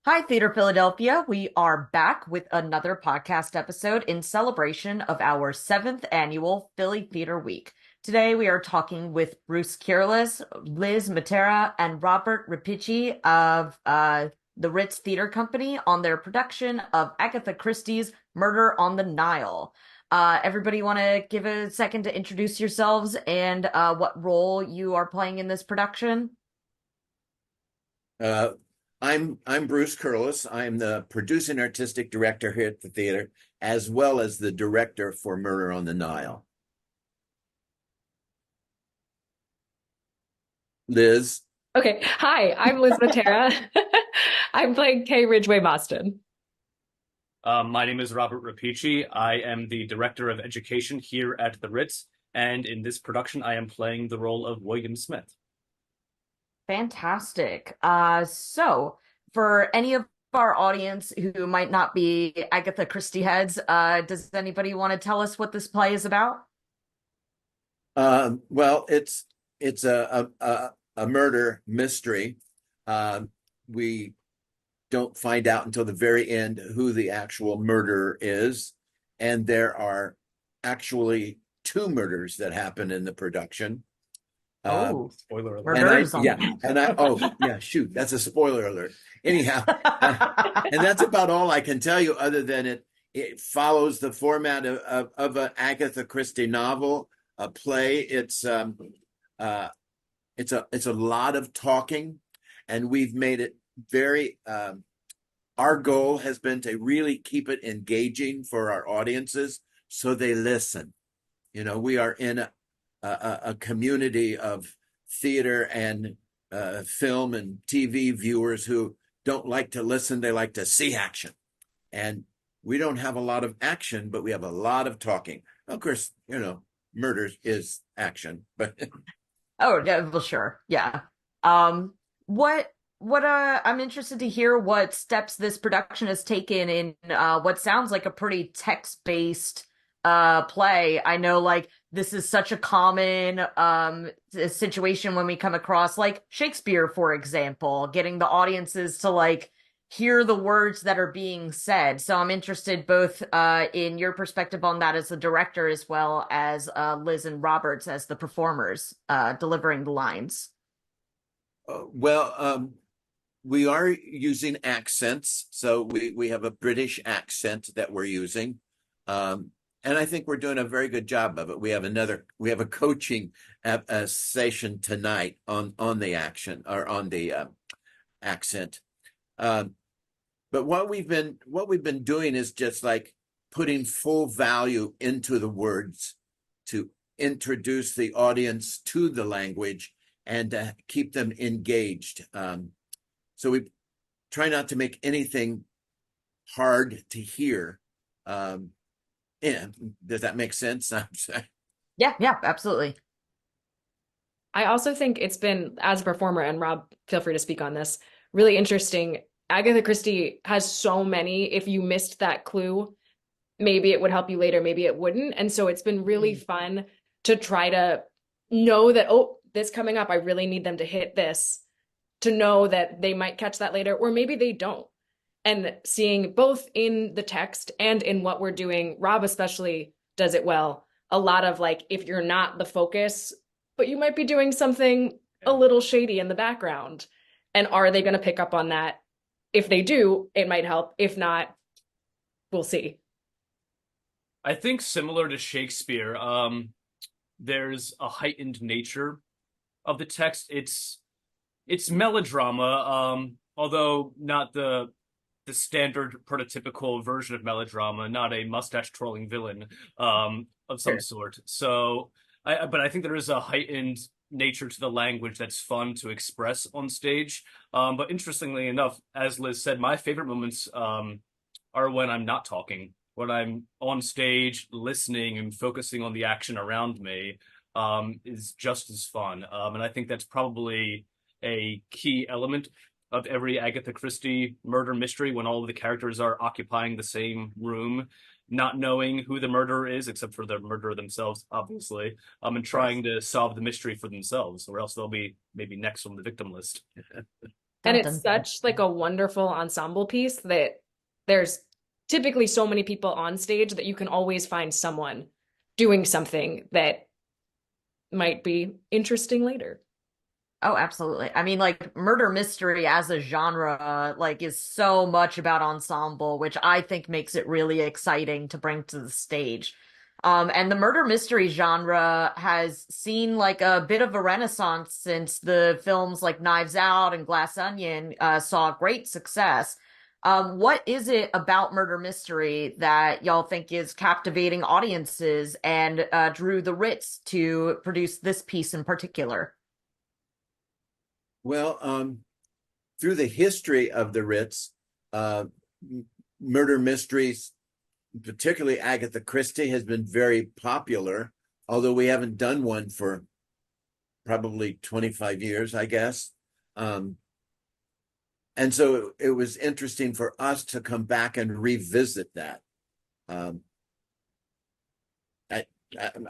Hi, Theater Philadelphia. We are back with another podcast episode in celebration of our seventh annual Philly Theater Week. Today, we are talking with Bruce Curless, Liz Mattera, and Robert Repici of the Ritz Theatre Company on their production of Agatha Christie's Murder on the Nile. Everybody want to give a second to introduce yourselves and what role you are playing in this production? Uh, I'm Bruce Curless. I'm the producing artistic director here at the theater, as well as the director for Murder on the Nile. Liz. Okay. Hi, I'm Liz Mattera. I'm playing Kay Ridgway Boston. My name is Robert Repici. I am the Director of Education here at the Ritz, and in this production, I am playing the role of William Smith. Fantastic. So for any of our audience who might not be Agatha Christie heads, does anybody want to tell us what this play is about? Well, it's a murder mystery. We don't find out until the very end who the actual murderer is, and there are actually two murders that happen in the production. Oh, Spoiler alert. murderers on Shoot, that's a spoiler alert. Anyhow, and that's about all I can tell you, other than it follows the format of an Agatha Christie novel, a play. It's a lot of talking, and we've made it very. Our goal has been to really keep it engaging for our audiences, so they listen. We are in a community of theater and film and TV viewers who don't like to listen, they like to see action. And we don't have a lot of action, but we have a lot of talking. Of course, murders is action, but Oh, yeah, well, sure. Yeah. What I'm interested to hear what steps this production has taken in what sounds like a pretty text-based play. I know like this is such a common situation when we come across like Shakespeare, for example, getting the audiences to like hear the words that are being said. So I'm interested both in your perspective on that as the director as well as Liz and Roberts as the performers delivering the lines. We are using accents. So we have a British accent that we're using. And I think we're doing a very good job of it. We have a coaching session tonight on the action or on the accent. But what we've been doing is just like putting full value into the words to introduce the audience to the language and to keep them engaged. So we try not to make anything hard to hear. Yeah, does that make sense? I'm sorry. Yeah, absolutely. I also think it's been, as a performer, and Rob, feel free to speak on this, really interesting. Agatha Christie has so many. If you missed that clue, maybe it would help you later, maybe it wouldn't. And so it's been really fun to try to know that, oh, this coming up, I really need them to hit this, to know that they might catch that later, or maybe they don't. And seeing both in the text and in what we're doing, Rob especially does it well. A lot of like, if you're not the focus, but you might be doing something a little shady in the background. And are they going to pick up on that? If they do, it might help. If not, we'll see. I think similar to Shakespeare, there's a heightened nature of the text. It's melodrama, although not the standard prototypical version of melodrama, not a mustache twirling villain of some sort. So, but I think there is a heightened nature to the language that's fun to express on stage. But interestingly enough, as Liz said, my favorite moments are when I'm not talking, when I'm on stage listening and focusing on the action around me is just as fun. And I think that's probably a key element of every Agatha Christie murder mystery, when all of the characters are occupying the same room, not knowing who the murderer is, except for the murderer themselves, obviously, and trying to solve the mystery for themselves, or else they'll be maybe next on the victim list. And Dun, it's dun, dun. such like a wonderful ensemble piece that there's typically so many people on stage that you can always find someone doing something that might be interesting later. Oh, absolutely. I mean, like murder mystery as a genre, like is so much about ensemble, which I think makes it really exciting to bring to the stage. And the murder mystery genre has seen like a bit of a renaissance since the films like Knives Out and Glass Onion saw great success. What is it about murder mystery that y'all think is captivating audiences and drew the Ritz to produce this piece in particular? Well, through the history of the Ritz, uh, murder mysteries, particularly Agatha Christie, has been very popular, although we haven't done one for probably 25 years, I guess. And so it was interesting for us to come back and revisit that. Um, I,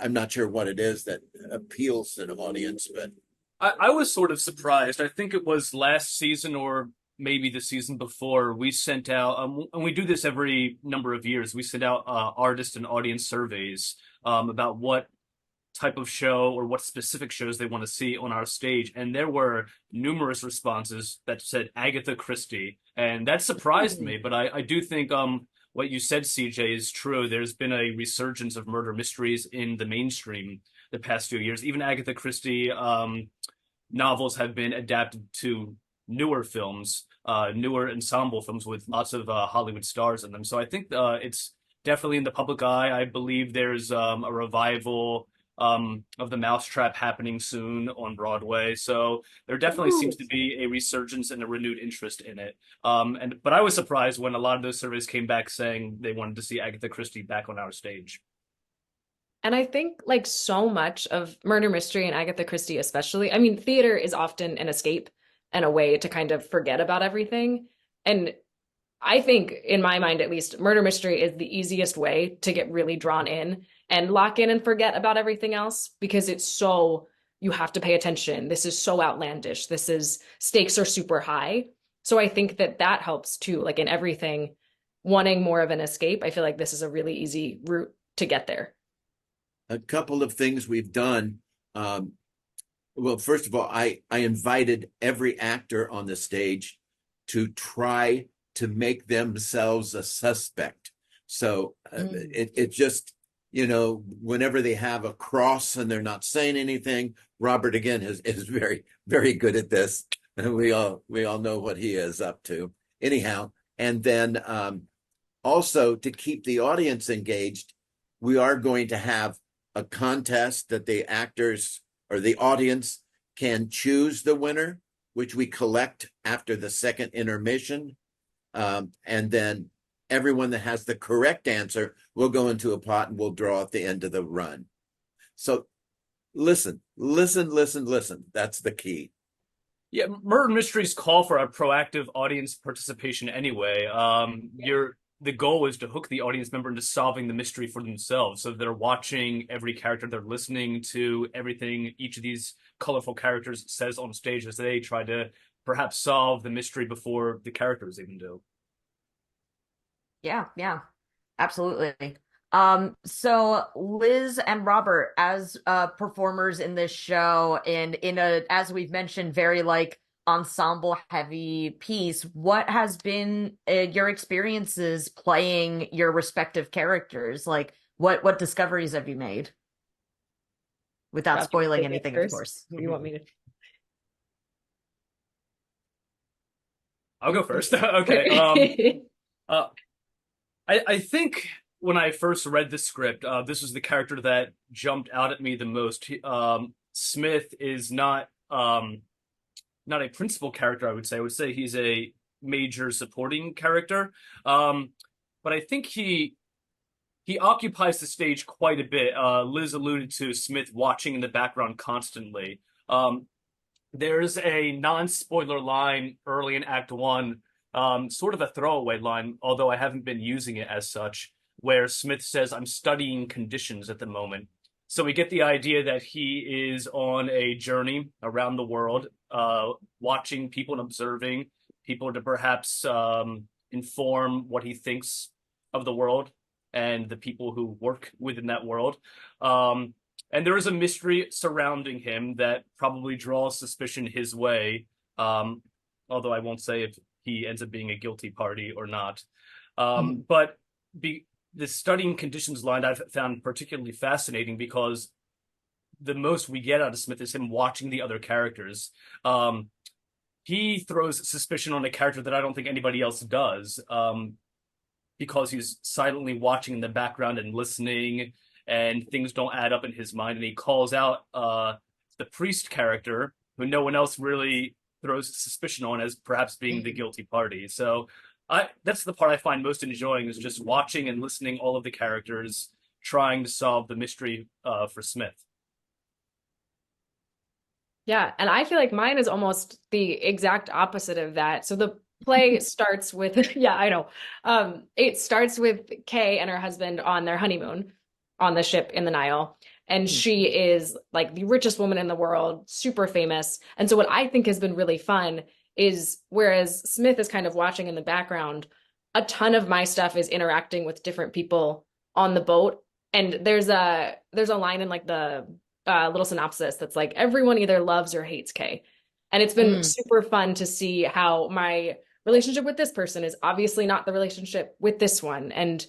I'm not sure what it is that appeals to the audience, but I was sort of surprised. I think it was last season or maybe the season before, we sent out, and we do this every number of years, we send out artist and audience surveys about what type of show or what specific shows they want to see on our stage. And there were numerous responses that said Agatha Christie. And that surprised me, but I do think what you said, CJ, is true. There's been a resurgence of murder mysteries in the mainstream the past few years. Even Agatha Christie novels have been adapted to newer films, newer ensemble films with lots of Hollywood stars in them. So I think it's definitely in the public eye. I believe there's a revival of The Mousetrap happening soon on Broadway. So there definitely seems to be a resurgence and a renewed interest in it. But I was surprised when a lot of those surveys came back saying they wanted to see Agatha Christie back on our stage. And I think like so much of murder mystery and Agatha Christie especially, I mean, theater is often an escape and a way to kind of forget about everything. And I think, in my mind at least, murder mystery is the easiest way to get really drawn in and lock in and forget about everything else because it's so, you have to pay attention. This is so outlandish. This is, stakes are super high. So I think that that helps too, like in everything, wanting more of an escape. I feel like this is a really easy route to get there. a couple of things we've done. Well, first of all, I invited every actor on the stage to try to make themselves a suspect. So it just, whenever they have a cross and they're not saying anything, Robert again is very, very good at this. And we all know what he is up to. Anyhow, and then also to keep the audience engaged, we are going to have a contest that the actors or the audience can choose the winner, which we collect after the second intermission. And then everyone that has the correct answer will go into a pot and we'll draw at the end of the run. So listen. That's the key. Yeah, murder mysteries call for a proactive audience participation anyway. The goal is to hook the audience member into solving the mystery for themselves. So they're watching every character, they're listening to everything each of these colorful characters says on stage as they try to perhaps solve the mystery before the characters even do. Yeah, absolutely. So Liz and Robert, as performers in this show and in a, as we've mentioned, very like ensemble heavy piece, what has been your experiences playing your respective characters? Like what discoveries have you made? Without Rob, spoiling you take it anything, of first? course. You want me to? I'll go first. Okay. Uh, I think when I first read the script, this was the character that jumped out at me the most. Smith is not a principal character, I would say. I would say he's a major supporting character. But I think he occupies the stage quite a bit. Liz alluded to Smith watching in the background constantly. There's a non-spoiler line early in Act One, sort of a throwaway line, although I haven't been using it as such, where Smith says, "I'm studying conditions at the moment." So we get the idea that he is on a journey around the world, watching people and observing people to perhaps inform what he thinks of the world and the people who work within that world. And there is a mystery surrounding him that probably draws suspicion his way, although I won't say if he ends up being a guilty party or not. But the studying conditions line I've found particularly fascinating because the most we get out of Smith is him watching the other characters. He throws suspicion on a character that I don't think anybody else does, because he's silently watching in the background and listening, and things don't add up in his mind. And he calls out the priest character, who no one else really throws suspicion on as perhaps being the guilty party. So that's the part I find most enjoying, is just watching and listening all of the characters trying to solve the mystery for Smith. Yeah, and I feel like mine is almost the exact opposite of that. So the play starts with, yeah, I know. It starts with Kay and her husband on their honeymoon on the ship in the Nile. And she is like the richest woman in the world, super famous. And so what I think has been really fun is, whereas Smith is kind of watching in the background, a ton of my stuff is interacting with different people on the boat. And there's a line in like the little synopsis that's like, everyone either loves or hates Kay. And it's been super fun to see how my relationship with this person is obviously not the relationship with this one. And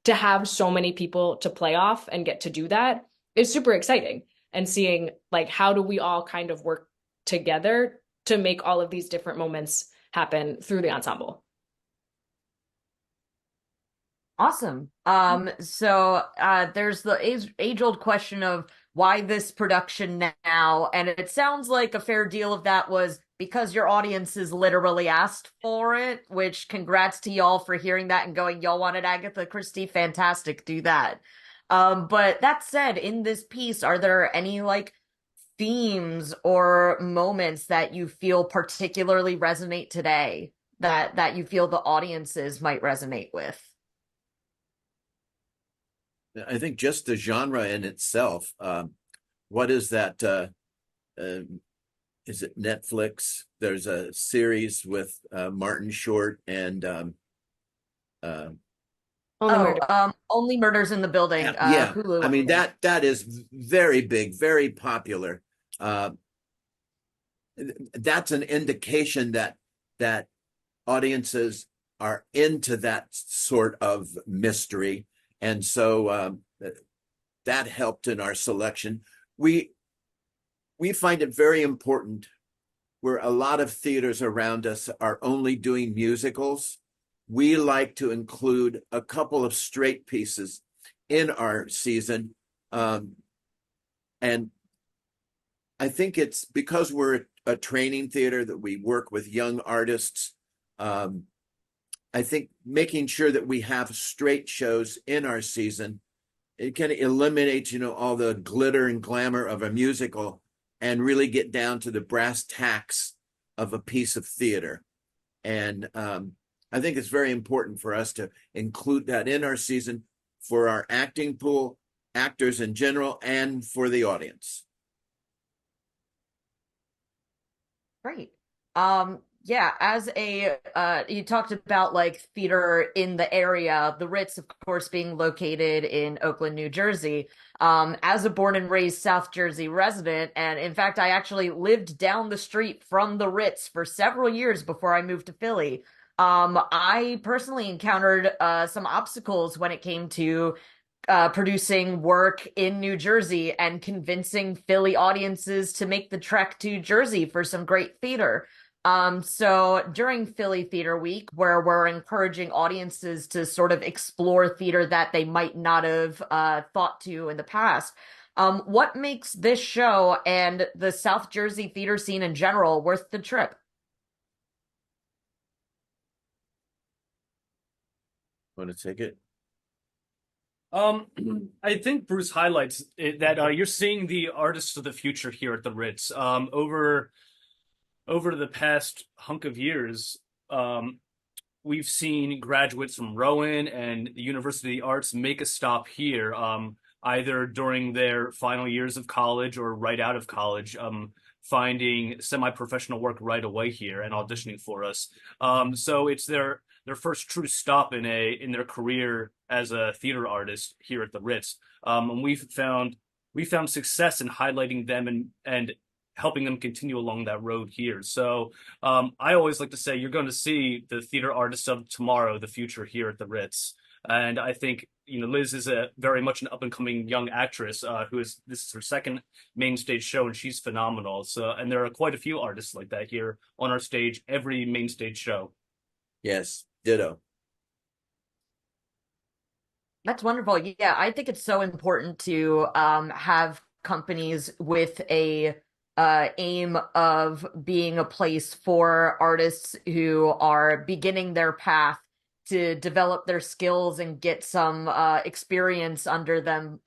to have so many people to play off and get to do that is super exciting. And seeing like, how do we all kind of work together to make all of these different moments happen through the ensemble. Awesome. So there's the age-old question of why this production now, and it sounds like a fair deal of that was because your audiences literally asked for it, which congrats to y'all for hearing that and going, y'all wanted Agatha Christie, fantastic, do that. But that said, in this piece, are there any like themes or moments that you feel particularly resonate today that you feel the audiences might resonate with? I think just the genre in itself. What is that? Is it Netflix? There's a series with Martin Short and Only Murders in the Building. yeah, Hulu. I mean that is very big, very popular. That's an indication that audiences are into that sort of mystery. And so that helped in our selection. We find it very important, where a lot of theaters around us are only doing musicals. We like to include a couple of straight pieces in our season. And I think it's because we're a training theater that we work with young artists. I think making sure that we have straight shows in our season, it can eliminate, all the glitter and glamour of a musical and really get down to the brass tacks of a piece of theater. And I think it's very important for us to include that in our season for our acting pool, actors in general, and for the audience. Great. Yeah, as you talked about like theater in the area, the Ritz, of course, being located in Oakland, New Jersey. As a born and raised South Jersey resident, and in fact, I actually lived down the street from the Ritz for several years before I moved to Philly. I personally encountered some obstacles when it came to producing work in New Jersey and convincing Philly audiences to make the trek to Jersey for some great theater. So during Philly Theater Week, where we're encouraging audiences to sort of explore theater that they might not have thought to in the past, what makes this show and the South Jersey theater scene in general worth the trip? Want to take it? I think Bruce highlights that you're seeing the artists of the future here at the Ritz. Over the past hunk of years, we've seen graduates from Rowan and the University of the Arts make a stop here. either during their final years of college or right out of college, finding semi-professional work right away here and auditioning for us. So it's their first true stop in their career as a theater artist here at the Ritz. And we found success in highlighting them and helping them continue along that road here. So I always like to say you're going to see the theater artists of tomorrow, the future here at the Ritz. And I think, Liz is a very much an up and coming young actress this is her second main stage show, and she's phenomenal. So, and there are quite a few artists like that here on our stage, every main stage show. Yes, ditto. That's wonderful. Yeah, I think it's so important to have companies with a aim of being a place for artists who are beginning their path to develop their skills and get some experience under them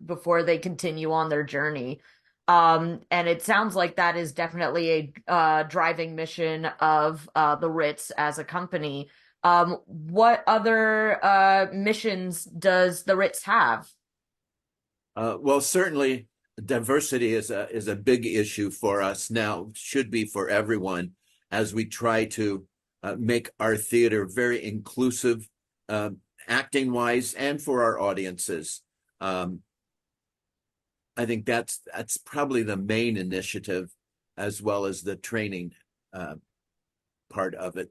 before they continue on their journey. And it sounds like that is definitely a driving mission of the Ritz as a company. What other missions does the Ritz have? Well, certainly diversity is a big issue for us now, should be for everyone, as we try to make our theater very inclusive, acting wise, and for our audiences. I think that's probably the main initiative, as well as the training part of it.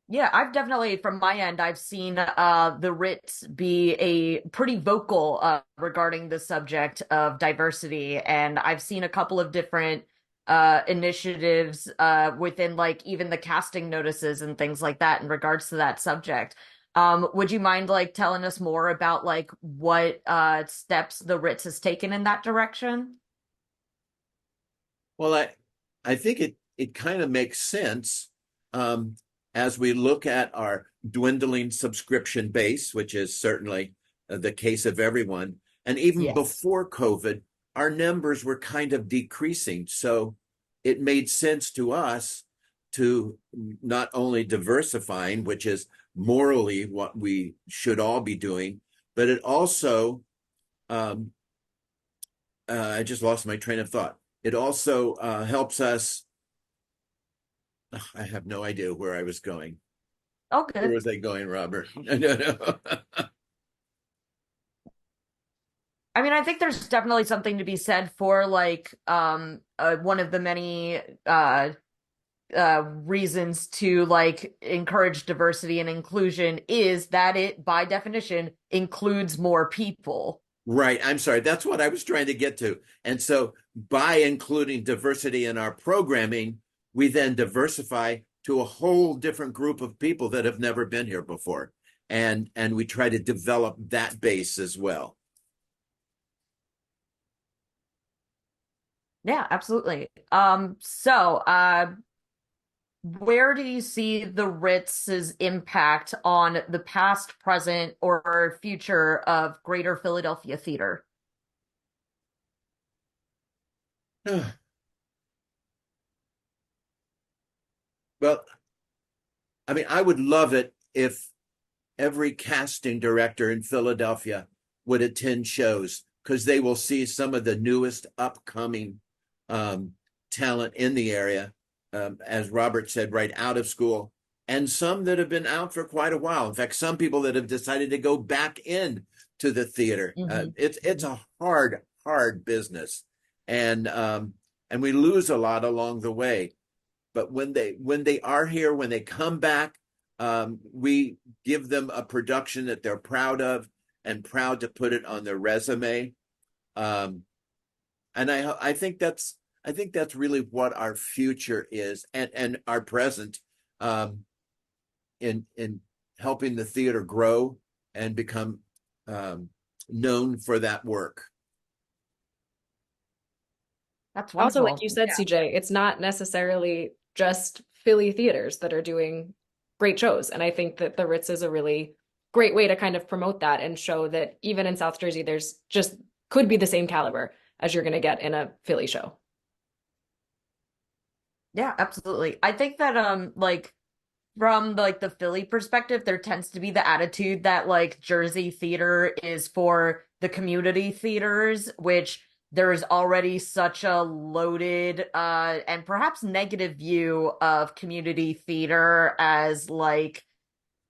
Yeah, I've definitely, from my end, I've seen the Ritz be a pretty vocal regarding the subject of diversity, and I've seen a couple of different initiatives within like even the casting notices and things like that in regards to that subject. Would you mind like telling us more about like what steps the Ritz has taken in that direction? Well, I think it kind of makes sense. As we look at our dwindling subscription base, which is certainly the case of everyone, and even Yes. before COVID, our numbers were kind of decreasing. So it made sense to us to not only diversifying, which is morally what we should all be doing, but it also, I just lost my train of thought. It also helps us. I have no idea where I was going. Oh, Where good. was I going, Robert? No. I mean, I think there's definitely something to be said for like one of the many reasons to like encourage diversity and inclusion is that it by definition includes more people. Right. I'm sorry. That's what I was trying to get to. And so by including diversity in our programming, we then diversify to a whole different group of people that have never been here before. And we try to develop that base as well. Yeah, absolutely. Where do you see the Ritz's impact on the past, present, or future of Greater Philadelphia theater? Well, I mean, I would love it if every casting director in Philadelphia would attend shows, because they will see some of the newest upcoming talent in the area, as Robert said, right out of school, and some that have been out for quite a while. In fact, some people that have decided to go back in to the theater. It's a hard business, and we lose a lot along the way. But when they are here, when they come back, we give them a production that they're proud of and proud to put it on their resume. And I think that's really what our future is, and our present, in helping the theater grow and become known for that work. That's Also, wonderful. like you said, Yeah. CJ, it's not necessarily just Philly theaters that are doing great shows. And I think that the Ritz is a really great way to kind of promote that and show that even in South Jersey, there's just could be the same caliber as you're going to get in a Philly show. Yeah, absolutely. I think that like from like the Philly perspective, there tends to be the attitude that like Jersey theater is for the community theaters, which there is already such a loaded and perhaps negative view of community theater as like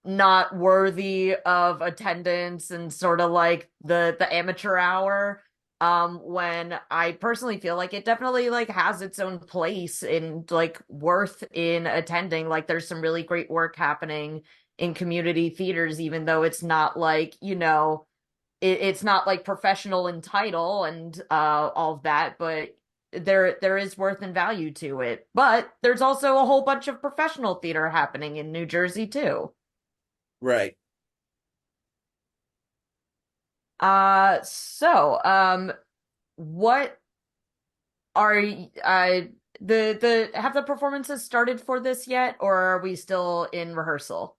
not worthy of attendance and sort of like the amateur hour, when I personally feel like it definitely like has its own place and like worth in attending. Like there's some really great work happening in community theaters, even though it's not like, it's not like professional in title and all of that, but there is worth and value to it. But there's also a whole bunch of professional theater happening in New Jersey too. Right. What are the have the performances started for this yet, or are we still in rehearsal?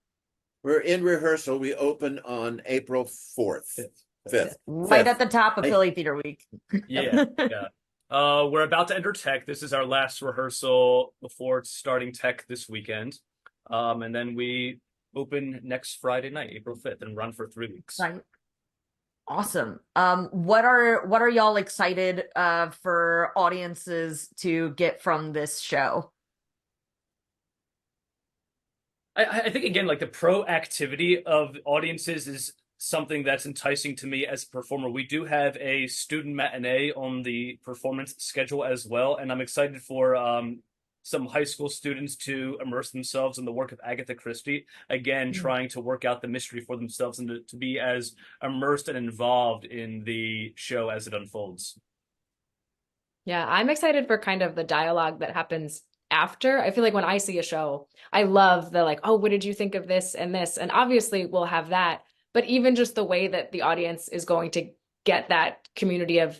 We're in rehearsal. We open on April 4th. 5th. Right 5th. at the top of Philly Theater Week. Yeah, yeah. We're about to enter tech. This is our last rehearsal before starting tech this weekend. And then we open next Friday night, April 5th, and run for 3 weeks. Right. Awesome. What are y'all excited for audiences to get from this show? I think again, like the proactivity of audiences is something that's enticing to me as a performer. We do have a student matinee on the performance schedule as well, and I'm excited for some high school students to immerse themselves in the work of Agatha Christie, again, trying to work out the mystery for themselves and to be as immersed and involved in the show as it unfolds. Yeah, I'm excited for kind of the dialogue that happens after. I feel like when I see a show, I love the like, oh, what did you think of this and this? And obviously we'll have that, but even just the way that the audience is going to get that community of,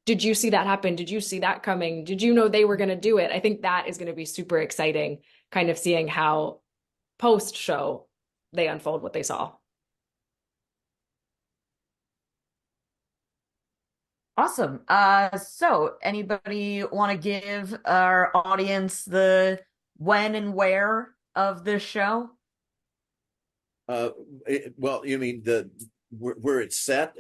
did you see that happen? Did you see that coming? Did you know they were going to do it? I think that is going to be super exciting, kind of seeing how post-show they unfold what they saw. Awesome. So anybody want to give our audience the when and where of this show? Well, you mean where it's set?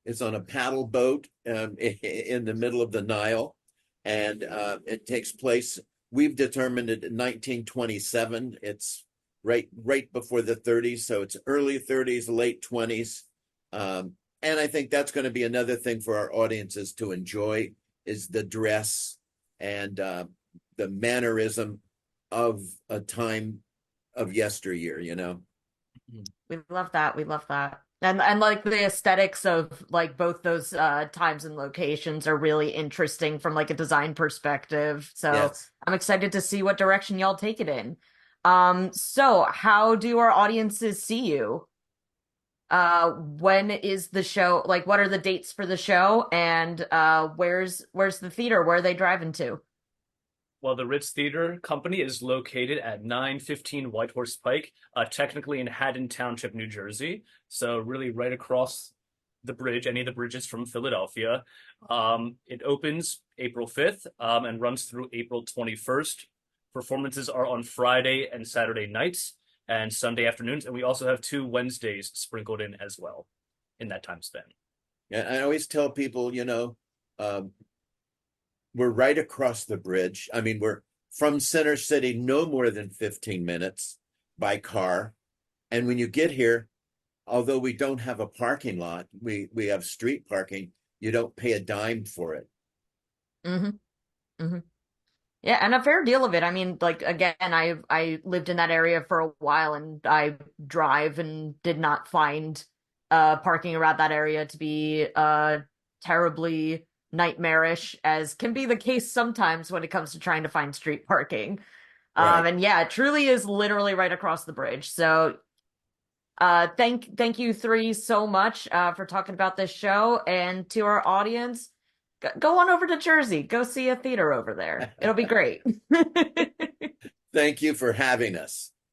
It's on a paddle boat in the middle of the Nile, and it takes place. We've determined it in 1927. It's right before the 30s, so it's early 30s, late 20s. And I think that's going to be another thing for our audiences to enjoy is the dress and the mannerism of a time of yesteryear, We love that. We love that. And like the aesthetics of like both those times and locations are really interesting from like a design perspective. So Yes. I'm excited to see what direction y'all take it in. So how do our audiences see you? When is the show? Like, what are the dates for the show? And where's the theater? Where are they driving to? Well, the Ritz Theatre Company is located at 915 Whitehorse Pike, technically in Haddon Township, New Jersey. So really right across the bridge, any of the bridges from Philadelphia. It opens April 5th and runs through April 21st. Performances are on Friday and Saturday nights and Sunday afternoons. And we also have 2 Wednesdays sprinkled in as well in that time span. Yeah, I always tell people, we're right across the bridge. I mean, we're from Center City, no more than 15 minutes by car. And when you get here, although we don't have a parking lot, we have street parking, you don't pay a dime for it. Mm-hmm. Mm-hmm. Yeah, and a fair deal of it. I mean, like again, I lived in that area for a while and I drive and did not find parking around that area to be terribly nightmarish, as can be the case sometimes when it comes to trying to find street parking. Right. And yeah, it truly is literally right across the bridge. So thank you three so much for talking about this show, and to our audience, go on over to Jersey, go see a theater over there. It'll be great. Thank you for having us.